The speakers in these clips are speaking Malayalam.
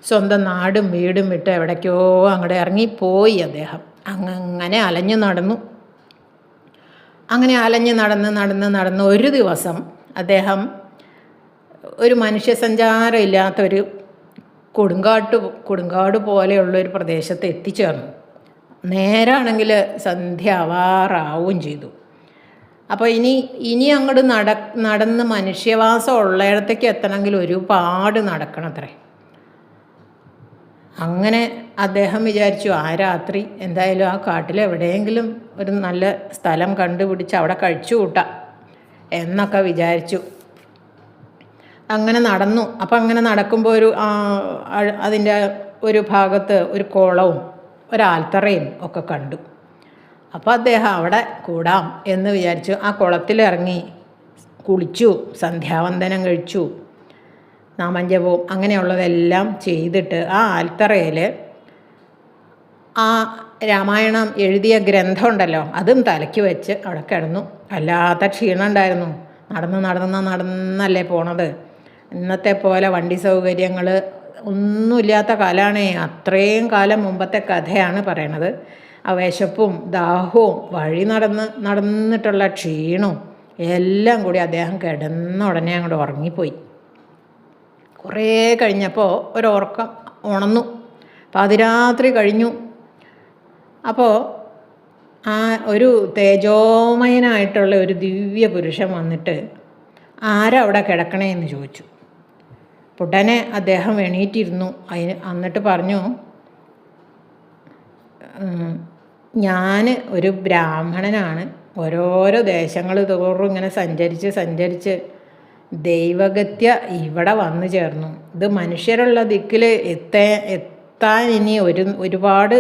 സ്വന്തം നാടും വീടും വിട്ട് എവിടേക്കോ അങ്ങോട്ട് ഇറങ്ങിപ്പോയി അദ്ദേഹം. അങ്ങനെ അലഞ്ഞു നടന്നു. അങ്ങനെ അലഞ്ഞ് നടന്ന് ഒരു ദിവസം അദ്ദേഹം ഒരു മനുഷ്യസഞ്ചാരം ഇല്ലാത്തൊരു കൊടുങ്കാട് പോലെയുള്ളൊരു പ്രദേശത്ത് എത്തിച്ചേർന്നു. നേരാണെങ്കിൽ സന്ധ്യ ആവാറാവുകയും ചെയ്തു. അപ്പോൾ ഇനി അങ്ങോട്ട് നടന്ന് മനുഷ്യവാസം ഉള്ളിടത്തേക്ക് എത്തണമെങ്കിൽ ഒരുപാട് നടക്കണത്രേ. അങ്ങനെ അദ്ദേഹം വിചാരിച്ചു ആ രാത്രി എന്തായാലും ആ കാട്ടിൽ എവിടെയെങ്കിലും ഒരു നല്ല സ്ഥലം കണ്ടുപിടിച്ച് അവിടെ കഴിച്ചു കൂട്ടാം എന്നൊക്കെ വിചാരിച്ചു. അങ്ങനെ നടന്നു. അപ്പം അങ്ങനെ നടക്കുമ്പോൾ അതിൻ്റെ ഒരു ഭാഗത്ത് ഒരു കുളവും ഒരാൽത്തറയും ഒക്കെ കണ്ടു. അപ്പോൾ അദ്ദേഹം അവിടെ കൂടാം എന്ന് വിചാരിച്ചു. ആ കുളത്തിലിറങ്ങി കുളിച്ചു, സന്ധ്യാവന്ദനം കഴിച്ചു, നാമജപവും അങ്ങനെയുള്ളതെല്ലാം ചെയ്തിട്ട് ആ ആൽത്തറയിൽ ആ രാമായണം എഴുതിയ ഗ്രന്ഥം ഉണ്ടല്ലോ അതും തലയ്ക്ക് വെച്ച് അവിടെ കിടന്നു. വല്ലാത്ത ക്ഷീണം ഉണ്ടായിരുന്നു. നടന്നല്ലേ പോണത്. ഇന്നത്തെ പോലെ വണ്ടി സൗകര്യങ്ങൾ ഒന്നുമില്ലാത്ത കാലമാണേ. അത്രയും കാലം മുമ്പത്തെ കഥയാണ് പറയണത്. ആ വിശപ്പും ദാഹവും വഴി നടന്നിട്ടുള്ള ക്ഷീണവും എല്ലാം കൂടി അദ്ദേഹം കിടന്ന ഉടനെ അങ്ങോട്ട് ഉറങ്ങിപ്പോയി. കുറേ കഴിഞ്ഞപ്പോൾ ഒരുറക്കം ഉണർന്നു. പാതിരാത്രി കഴിഞ്ഞു. അപ്പോൾ ആ ഒരു തേജോമയനായിട്ടുള്ള ഒരു ദിവ്യ പുരുഷൻ വന്നിട്ട് ആരാ അവിടെ കിടക്കണേ എന്ന് ചോദിച്ചു. ഉടനെ അദ്ദേഹം എണീറ്റിരുന്നു. എന്നിട്ട് പറഞ്ഞു, ഞാൻ ഒരു ബ്രാഹ്മണനാണ്. ഓരോരോ ദേശങ്ങൾ തോറും ഇങ്ങനെ സഞ്ചരിച്ച് ദൈവഗത്യ ഇവിടെ വന്നു ചേർന്നു. ഇത് മനുഷ്യരുള്ള ദിക്കിൽ എത്താൻ ഇനി ഒരുപാട്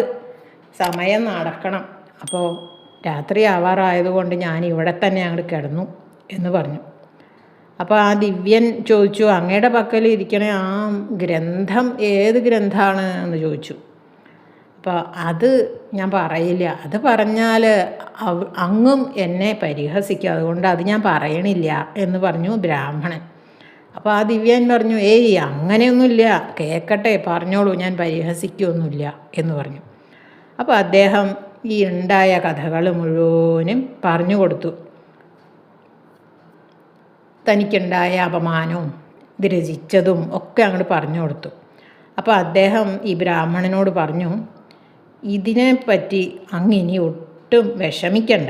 സമയം നടക്കണം. അപ്പോൾ രാത്രി ആവാറായതുകൊണ്ട് ഞാൻ ഇവിടെ തന്നെ അങ്ങോട്ട് കിടന്നു എന്ന് പറഞ്ഞു. അപ്പോൾ ആ ദിവ്യൻ ചോദിച്ചു, അങ്ങയുടെ പക്കൽ ഇരിക്കണ ആ ഗ്രന്ഥം ഏത് ഗ്രന്ഥമാണ് എന്ന് ചോദിച്ചു. അപ്പോൾ അത് ഞാൻ പറയില്ല, അത് പറഞ്ഞാൽ അങ്ങും എന്നെ പരിഹസിക്കും, അതുകൊണ്ട് അത് ഞാൻ പറയണില്ല എന്ന് പറഞ്ഞു ബ്രാഹ്മണൻ. അപ്പോൾ ആ ദിവ്യൻ പറഞ്ഞു, ഏയ് അങ്ങനെയൊന്നുമില്ല, കേൾക്കട്ടെ, പറഞ്ഞോളൂ, ഞാൻ പരിഹസിക്കുകയൊന്നുമില്ല എന്ന് പറഞ്ഞു. അപ്പോൾ അദ്ദേഹം ഈ ഉണ്ടായ കഥകൾ മുഴുവനും പറഞ്ഞു കൊടുത്തു. തനിക്കുണ്ടായ അപമാനവും ഇത് രചിച്ചതും ഒക്കെ അങ്ങോട്ട് പറഞ്ഞു കൊടുത്തു. അപ്പോൾ അദ്ദേഹം ഈ ബ്രാഹ്മണനോട് പറഞ്ഞു, ഇതിനെപ്പറ്റി അങ്ങിനി ഒട്ടും വിഷമിക്കണ്ട,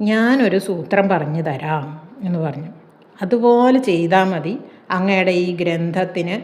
ഞാനൊരു സൂത്രം പറഞ്ഞു തരാം എന്ന് പറഞ്ഞു. അതുപോലെ ചെയ്താൽ മതി, അങ്ങയുടെ ഈ ഗ്രന്ഥത്തിന്